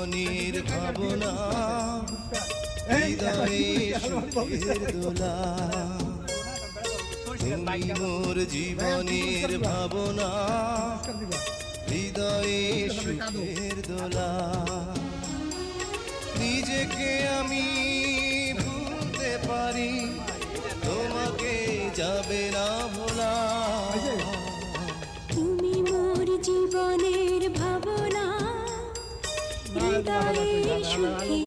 জীবনের ভাবনা হৃদয়ে সুখের দোলা তুমি মোর জীবনের ভাবনা হৃদয়ে সুখের দোলা নিজেকে আমি ভুলতে পারি তোমাকে যাবে না ভোলা তুমি মোর জীবনের ভাবনা হৃদয়ে সুখী